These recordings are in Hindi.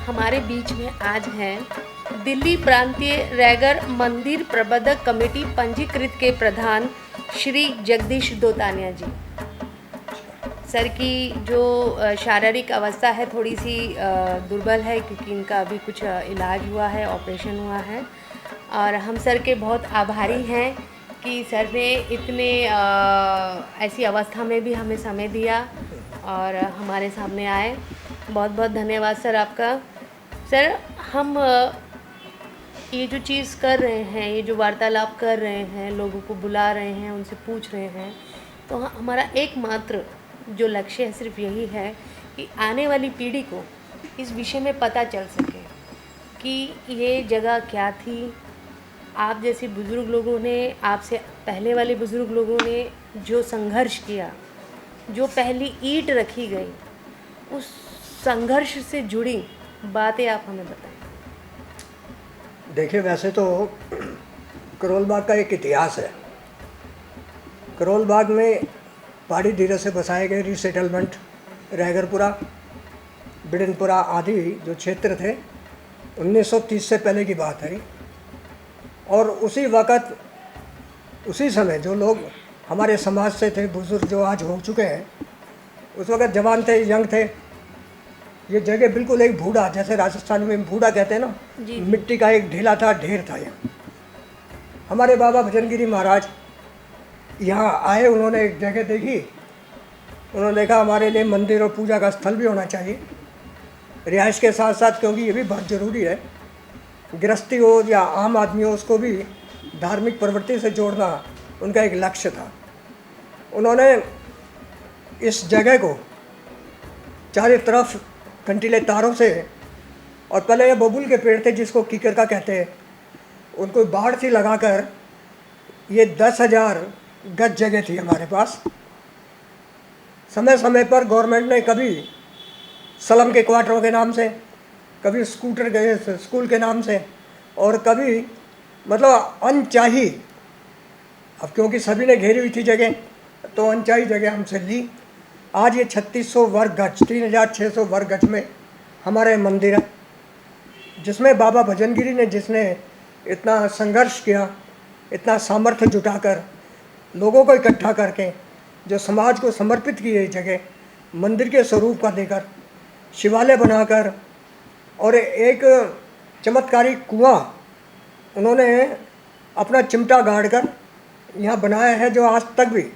हमारे बीच में आज हैं दिल्ली प्रांतीय रैगर मंदिर प्रबंधक कमेटी पंजीकृत के प्रधान श्री जगदीश दोतानिया जी। सर की जो शारीरिक अवस्था है थोड़ी सी दुर्बल है, क्योंकि इनका अभी कुछ इलाज हुआ है, ऑपरेशन हुआ है। और हम सर के बहुत आभारी हैं कि सर ने इतने ऐसी अवस्था में भी हमें समय दिया और हमारे सामने आए। बहुत बहुत धन्यवाद सर आपका। सर, हम ये जो चीज़ कर रहे हैं, ये जो वार्तालाप कर रहे हैं, लोगों को बुला रहे हैं, उनसे पूछ रहे हैं, तो हमारा एकमात्र जो लक्ष्य है सिर्फ यही है कि आने वाली पीढ़ी को इस विषय में पता चल सके कि ये जगह क्या थी। आप जैसे बुज़ुर्ग लोगों ने, आपसे पहले वाले बुज़ुर्ग लोगों ने जो संघर्ष किया, जो पहली ईंट रखी गई, उस संघर्ष से जुड़ी बातें आप हमें बताएं। देखिए, वैसे तो करोल बाग का एक इतिहास है। करोल बाग में पहाड़ी धीरे से बसाए गए रीसेटलमेंट, रैगरपुरा, बिडनपुरा आदि जो क्षेत्र थे, 1930 से पहले की बात है। और उसी वक़्त, उसी समय जो लोग हमारे समाज से थे, बुज़ुर्ग जो आज हो चुके हैं, उस वक़्त जवान थे, यंग थे। ये जगह बिल्कुल एक भूडा, जैसे राजस्थान में भूडा कहते हैं ना, मिट्टी का एक ढीला था, ढेर था यहाँ। हमारे बाबा भजनगिरी महाराज यहाँ आए, उन्होंने एक जगह देखी, उन्होंने देखा हमारे लिए मंदिर और पूजा का स्थल भी होना चाहिए रिहाइश के साथ साथ, क्योंकि ये भी बहुत ज़रूरी है। गृहस्थी हो या आम आदमी हो, उसको भी धार्मिक प्रवृत्ति से जोड़ना उनका एक लक्ष्य था। उन्होंने इस जगह को चारों तरफ कंटीले तारों से, और पहले ये बबूल के पेड़ थे जिसको कीकर का कहते हैं, उनको बाढ़ सी लगाकर, ये 10,000 गज जगह थी हमारे पास। समय समय पर गवर्नमेंट ने कभी सलम के क्वार्टरों के नाम से, कभी स्कूटर गए स्कूल के नाम से, और कभी मतलब अनचाही, अब क्योंकि सभी ने घेरी हुई थी जगह, तो अनचाही जगह हमसे ली। आज ये 3600 वर्ग गज, 3600 वर्ग गज में हमारे मंदिर है, जिसमें बाबा भजनगिरी ने, जिसने इतना संघर्ष किया, इतना सामर्थ्य जुटाकर, लोगों को इकट्ठा करके, जो समाज को समर्पित की ये जगह, मंदिर के स्वरूप का देकर, शिवालय बनाकर, और एक चमत्कारिक कुआं उन्होंने अपना चिमटा गाड़कर यहाँ बनाया है, जो आज तक भी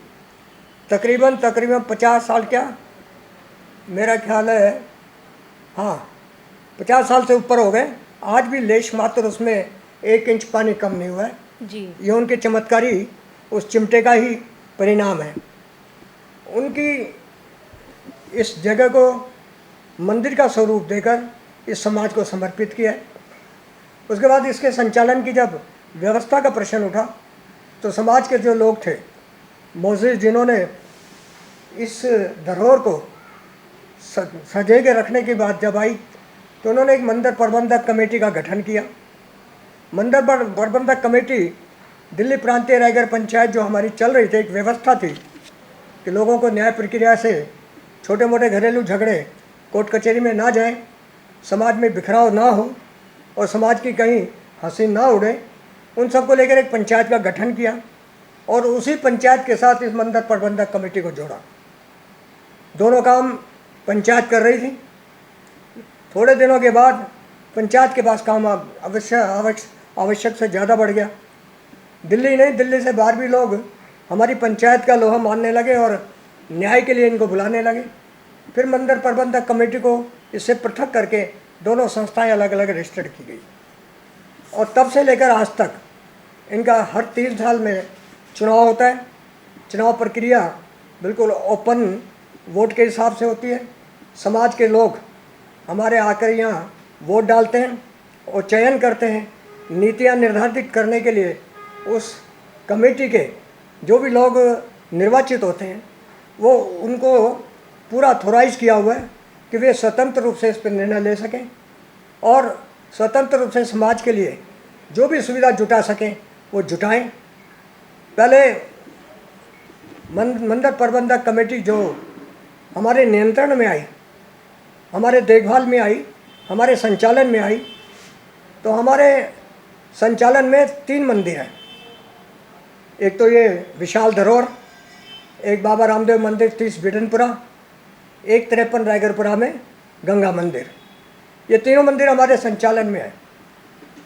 तकरीबन 50 साल, क्या मेरा ख्याल है, हाँ 50 साल से ऊपर हो गए, आज भी लेश मात्र उसमें 1 इंच पानी कम नहीं हुआ है जी। ये उनके चमत्कारी उस चिमटे का ही परिणाम है। उनकी इस जगह को मंदिर का स्वरूप देकर इस समाज को समर्पित किया है। उसके बाद इसके संचालन की जब व्यवस्था का प्रश्न उठा, तो समाज के जो लोग थे मौजूद, जिन्होंने इस धरोहर को सजे के रखने की बात जब आई, तो उन्होंने एक मंदिर प्रबंधक कमेटी का गठन किया। मंदिर प्रबंधक कमेटी दिल्ली प्रांतीय रैगर पंचायत जो हमारी चल रही थी, एक व्यवस्था थी कि लोगों को न्याय प्रक्रिया से छोटे मोटे घरेलू झगड़े कोर्ट कचहरी में ना जाएं, समाज में बिखराव ना हो और समाज की कहीं हंसी ना उड़े, उन सबको लेकर एक पंचायत का गठन किया और उसी पंचायत के साथ इस मंदिर प्रबंधक कमेटी को जोड़ा। दोनों काम पंचायत कर रही थी। थोड़े दिनों के बाद पंचायत के पास काम आवश्यक से ज़्यादा बढ़ गया। दिल्ली नहीं, दिल्ली से बाहर भी लोग हमारी पंचायत का लोहा मानने लगे और न्याय के लिए इनको बुलाने लगे। फिर मंदिर प्रबंधक कमेटी को इससे पृथक करके दोनों संस्थाएं अलग अलग रजिस्टर्ड की गई, और तब से लेकर आज तक इनका हर 3 साल में चुनाव होता है। चुनाव प्रक्रिया बिल्कुल ओपन वोट के हिसाब से होती है। समाज के लोग हमारे आकर यहाँ वोट डालते हैं और चयन करते हैं। नीतियाँ निर्धारित करने के लिए उस कमेटी के जो भी लोग निर्वाचित होते हैं, वो उनको पूरा ऑथोराइज किया हुआ है कि वे स्वतंत्र रूप से इस पर निर्णय ले सकें और स्वतंत्र रूप से समाज के लिए जो भी सुविधा जुटा सकें वो जुटाएं। पहले मंदिर प्रबंधक कमेटी जो हमारे नियंत्रण में आई, हमारे देखभाल में आई, हमारे संचालन में आई तो हमारे संचालन में 3 मंदिर हैं। एक तो ये विशाल धरोहर, एक बाबा रामदेव मंदिर 30 बिडनपुरा, एक 53 रायगढ़पुरा में गंगा मंदिर। ये तीनों मंदिर हमारे संचालन में है।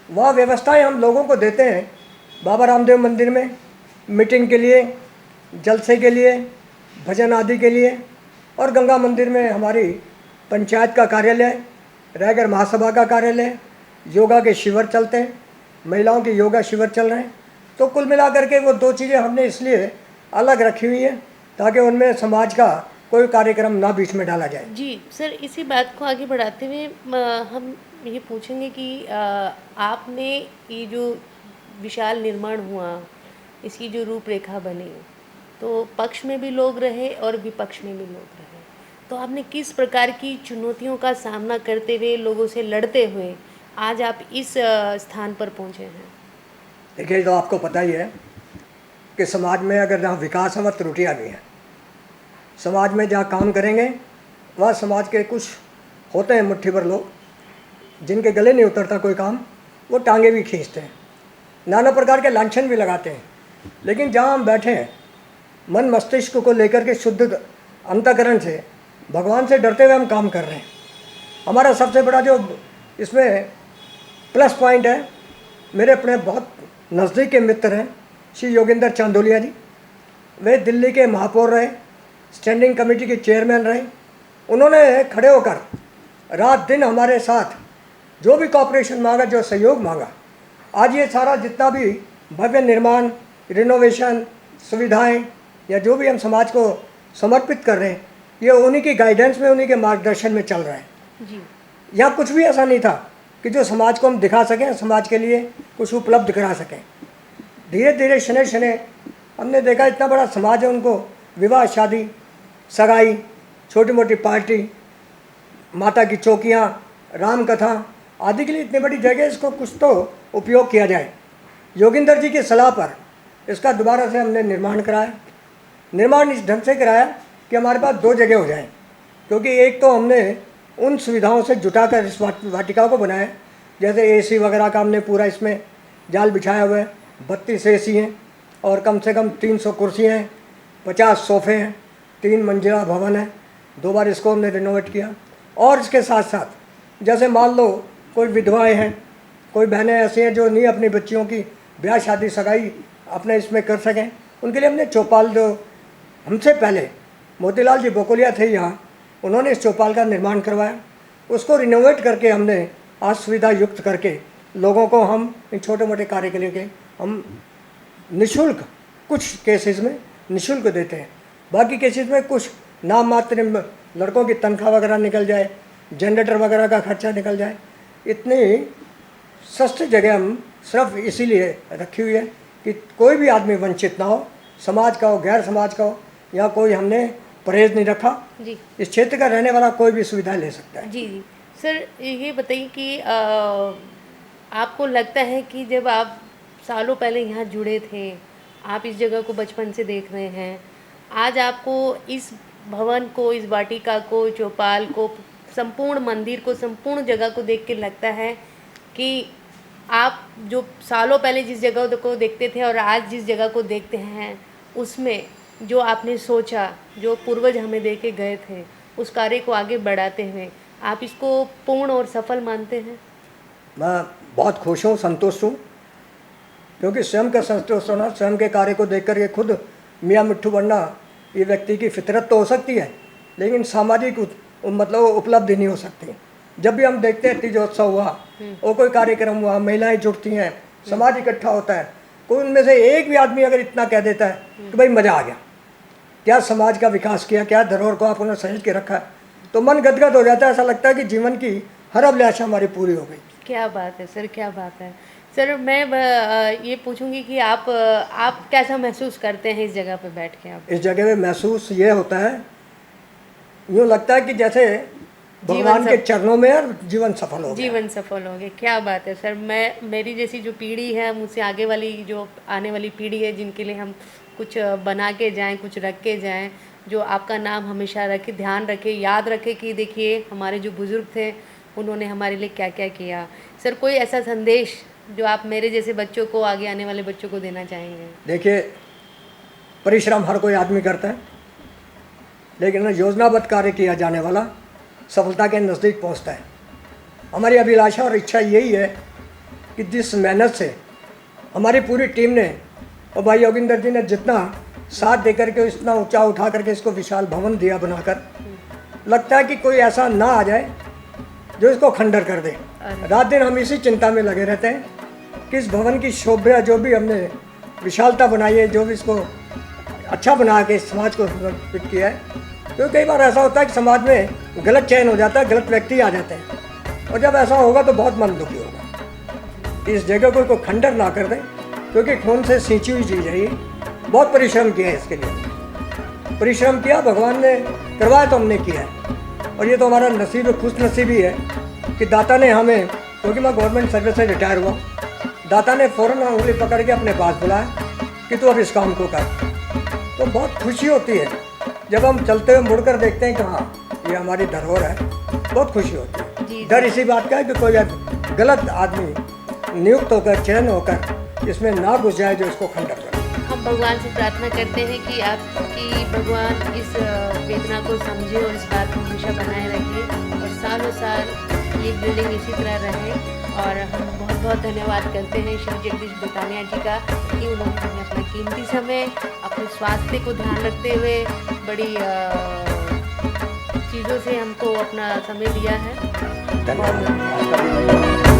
वह व्यवस्थाएं हम लोगों को देते हैं। बाबा रामदेव मंदिर में मीटिंग के लिए, जलसे के लिए, भजन आदि के लिए, और गंगा मंदिर में हमारी पंचायत का कार्यालय, रायगढ़ महासभा का कार्यालय, योगा के शिविर चलते हैं, महिलाओं के योगा शिविर चल रहे हैं। तो कुल मिलाकर के वो 2 चीज़ें हमने इसलिए अलग रखी हुई है ताकि उनमें समाज का कोई कार्यक्रम ना बीच में डाला जाए। जी सर, इसी बात को आगे बढ़ाते हुए हम ये पूछेंगे कि आपने ये जो विशाल निर्माण हुआ, इसकी जो रूपरेखा बनी, तो पक्ष में भी लोग रहे और विपक्ष में भी लोग रहे, तो आपने किस प्रकार की चुनौतियों का सामना करते हुए, लोगों से लड़ते हुए आज आप इस स्थान पर पहुंचे हैं? देखिए, तो आपको पता ही है कि समाज में अगर जहाँ विकास है वहाँ त्रुटियाँ भी हैं। समाज में जहाँ काम करेंगे वहाँ समाज के कुछ होते हैं मुट्ठी भर लोग जिनके गले नहीं उतरता कोई काम, वो टांगे भी खींचते हैं, नाना प्रकार के लांछन भी लगाते हैं। लेकिन जहाँ हम बैठे हैं मन मस्तिष्क को लेकर के शुद्ध अंतःकरण से भगवान से डरते हुए हम काम कर रहे हैं। हमारा सबसे बड़ा जो इसमें प्लस पॉइंट है, मेरे अपने बहुत नज़दीक के मित्र हैं श्री योगेंद्र चांदोलिया जी। वे दिल्ली के महापौर रहे, स्टैंडिंग कमेटी के चेयरमैन रहे। उन्होंने खड़े होकर रात दिन हमारे साथ जो भी कॉपरेशन मांगा, जो सहयोग मांगा, आज ये सारा जितना भी भव्य निर्माण, रिनोवेशन, सुविधाएं या जो भी हम समाज को समर्पित कर रहे हैं, ये उन्हीं की गाइडेंस में, उन्हीं के मार्गदर्शन में चल रहा है जी। यहाँ कुछ भी ऐसा नहीं था कि जो समाज को हम दिखा सकें, समाज के लिए कुछ उपलब्ध करा सकें। धीरे धीरे शनै शनै हमने देखा इतना बड़ा समाज है, उनको विवाह, शादी, सगाई, छोटी मोटी पार्टी, माता की चौकियाँ, राम कथा आदि के लिए इतनी बड़ी जगह, इसको कुछ तो उपयोग किया जाए। योगिंदर जी की सलाह पर इसका दोबारा से हमने निर्माण कराया। निर्माण इस ढंग से कराया कि हमारे पास 2 जगह हो जाएं, क्योंकि एक तो हमने उन सुविधाओं से जुटाकर इस वाटिका को बनाया, जैसे एसी वगैरह का हमने पूरा इसमें जाल बिछाया हुआ है। 32 एसी हैं और कम से कम 300 कुर्सियाँ हैं, 50 सोफ़े हैं, 3 मंजिला भवन है। 2 बार इसको हमने रिनोवेट किया। और इसके साथ साथ जैसे मान लो कोई विधवाएँ हैं, कोई बहनें ऐसी हैं जो नहीं अपनी बच्चियों की ब्याह शादी सगाई अपने इसमें कर सकें, उनके लिए हमने चौपाल, जो हमसे पहले मोतीलाल जी बोकोलिया थे यहाँ, उन्होंने इस चौपाल का निर्माण करवाया। उसको रिनोवेट करके हमने आज सुविधा युक्त करके लोगों को हम इन छोटे मोटे कार्य के लिए हम निःशुल्क, कुछ केसेस में निःशुल्क देते हैं, बाकी केसेस में कुछ नाम मात्र लड़कों की तनख्वाह वगैरह निकल जाए, जनरेटर वगैरह का खर्चा निकल जाए। इतनी सस्ती जगह हम सिर्फ इसीलिए रखी हुई है कि कोई भी आदमी वंचित ना हो, समाज का हो, गैर समाज का हो, या कोई हमने परहेज नहीं रखा जी। इस क्षेत्र का रहने वाला कोई भी सुविधा ले सकता है। जी जी सर, ये बताइए कि आपको लगता है कि जब आप सालों पहले यहाँ जुड़े थे, आप इस जगह को बचपन से देख रहे हैं, आज आपको इस भवन को, इस वाटिका को, चौपाल को, संपूर्ण मंदिर को, संपूर्ण जगह को देख के लगता है कि आप जो सालों पहले जिस जगह को देखते थे और आज जिस जगह को देखते हैं, उसमें जो आपने सोचा, जो पूर्वज हमें दे के गए थे, उस कार्य को आगे बढ़ाते हुए आप इसको पूर्ण और सफल मानते हैं? मैं बहुत खुश हूँ, संतुष्ट हूँ, क्योंकि स्वयं का संतुष्ट होना, स्वयं के कार्य को देख कर के खुद मियाँ मिट्ठू बनना, ये व्यक्ति की फितरत तो हो सकती है, लेकिन सामाजिक मतलब उपलब्धि नहीं हो सकती। जब भी हम देखते हैं तीजोत्सव हुआ और कोई कार्यक्रम हुआ, महिलाएं जुटती हैं, समाज इकट्ठा होता है, कोई उनमें से एक भी आदमी अगर इतना कह देता है कि भाई मज़ा आ गया, क्या समाज का विकास किया, क्या धरोहर को आपने सहेज के रखा, तो मन गदगद हो जाता है। ऐसा लगता है कि जीवन की हर अभिलाषा हमारी पूरी हो गई। क्या बात है सर, क्या बात है सर। मैं ये पूछूंगी कि आप कैसा महसूस करते हैं इस जगह पे बैठ के? आप इस जगह पे महसूस ये होता है, यूँ लगता है कि जैसे भगवान के चरणों में और जीवन सफल हो गया। जीवन सफल हो गया। क्या बात है सर। मेरी जैसी जो पीढ़ी है, मुझसे आगे वाली जो आने वाली पीढ़ी है, जिनके लिए हम कुछ बना के जाएं, कुछ रख के जाएं, जो आपका नाम हमेशा रखे, ध्यान रखे, याद रखे कि देखिए हमारे जो बुज़ुर्ग थे उन्होंने हमारे लिए क्या क्या किया। सर, कोई ऐसा संदेश जो आप मेरे जैसे बच्चों को, आगे आने वाले बच्चों को देना चाहेंगे? देखिए, परिश्रम हर कोई आदमी करता है, लेकिन योजनाबद्ध कार्य किया जाने वाला सफलता के नज़दीक पहुंचता है। हमारी अभिलाषा और इच्छा यही है कि जिस मेहनत से हमारी पूरी टीम ने और भाई योगिंदर जी ने जितना साथ दे करके इतना ऊंचा उठा करके इसको विशाल भवन दिया बनाकर, लगता है कि कोई ऐसा ना आ जाए जो इसको खंडर कर दे। रात दिन हम इसी चिंता में लगे रहते हैं कि इस भवन की शोभा, जो भी हमने विशालता बनाई है, जो भी इसको अच्छा बना के समाज को समर्पित किया है, क्योंकि कई बार ऐसा होता है कि समाज में गलत चयन हो जाता है, गलत व्यक्ति आ जाते हैं, और जब ऐसा होगा तो बहुत मन दुखी होगा। इस जगह को कोई खंडर ना कर दे, क्योंकि खून से सींची हुई चीज़ है ये। बहुत परिश्रम किया है इसके लिए, परिश्रम किया, भगवान ने करवाया तो हमने किया है। और ये तो हमारा नसीब, खुश नसीबी है कि दाता ने हमें, क्योंकि मैं गवर्नमेंट सर्विस से रिटायर हुआ, दाता ने फ़ौरन उंगली पकड़ के अपने पास बुलाया कि तू अब इस काम को कर। तो बहुत खुशी होती है जब हम चलते हुए मुड़कर देखते हैं कि हाँ, ये हमारी धरोहर है, बहुत खुशी होती है। डर इसी बात का है कि कोई गलत आदमी नियुक्त होकर, चयन होकर इसमें ना घुस जाए जो इसको खंडर करे। हम भगवान से प्रार्थना करते हैं कि आपकी भगवान इस वेदना को समझे और इस बात को हमेशा बनाए रखे, और सालों साल ये बिल्डिंग इसी तरह रहे। और हम बहुत बहुत धन्यवाद करते हैं श्री जगदीश दोतानिया जी का कि उन्होंने हमें अपना कीमती समय, अपने स्वास्थ्य को ध्यान रखते हुए बड़ी चीज़ों से हमको अपना समय दिया है। धन्यवाद।